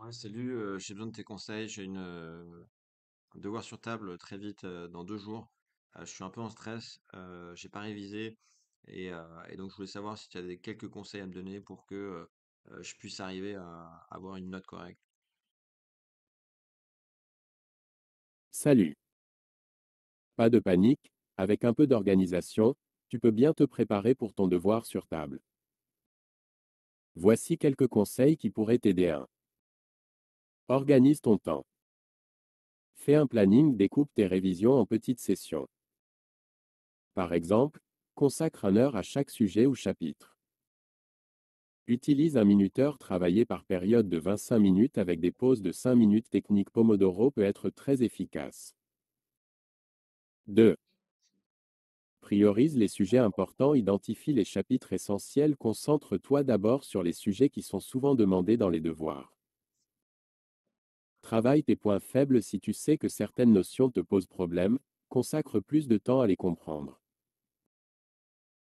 Ouais, salut, j'ai besoin de tes conseils. J'ai un devoir sur table très vite, dans 2 jours. Je suis un peu en stress, j'ai pas révisé et donc je voulais savoir si tu as quelques conseils à me donner pour que, je puisse arriver à avoir une note correcte. Salut, pas de panique, avec un peu d'organisation, tu peux bien te préparer pour ton devoir sur table. Voici quelques conseils qui pourraient t'aider. 1. Organise ton temps. Fais un planning, découpe tes révisions en petites sessions. Par exemple, consacre 1 heure à chaque sujet ou chapitre. Utilise un minuteur travaillé par période de 25 minutes avec des pauses de 5 minutes. Technique Pomodoro peut être très efficace. 2. Priorise les sujets importants, identifie les chapitres essentiels, concentre-toi d'abord sur les sujets qui sont souvent demandés dans les devoirs. Travaille tes points faibles. Si tu sais que certaines notions te posent problème, consacre plus de temps à les comprendre.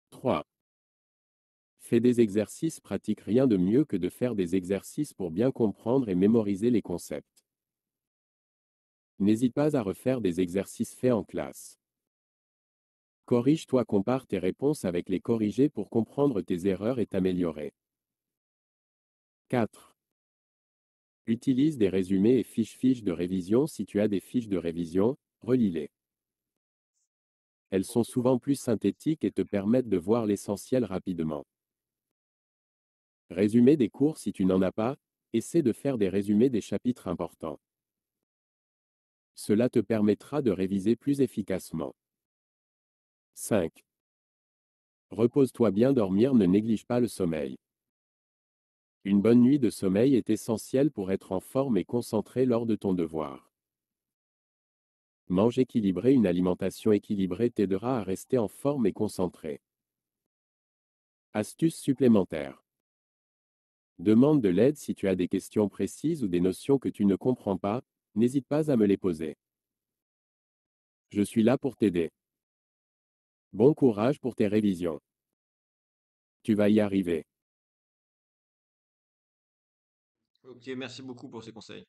3. Fais des exercices pratiques. Rien de mieux que de faire des exercices pour bien comprendre et mémoriser les concepts. N'hésite pas à refaire des exercices faits en classe. Corrige-toi, compare tes réponses avec les corrigés pour comprendre tes erreurs et t'améliorer. 4. Utilise des résumés et fiches de révision. Si tu as des fiches de révision, relis-les. Elles sont souvent plus synthétiques et te permettent de voir l'essentiel rapidement. Résumé des cours. Si tu n'en as pas, essaie de faire des résumés des chapitres importants. Cela te permettra de réviser plus efficacement. 5. Repose-toi bien. Dormir, ne néglige pas le sommeil. Une bonne nuit de sommeil est essentielle pour être en forme et concentré lors de ton devoir. Mange équilibré. Une alimentation équilibrée t'aidera à rester en forme et concentré. Astuce supplémentaire. Demande de l'aide si tu as des questions précises ou des notions que tu ne comprends pas, n'hésite pas à me les poser. Je suis là pour t'aider. Bon courage pour tes révisions. Tu vas y arriver. OK, merci beaucoup pour ces conseils.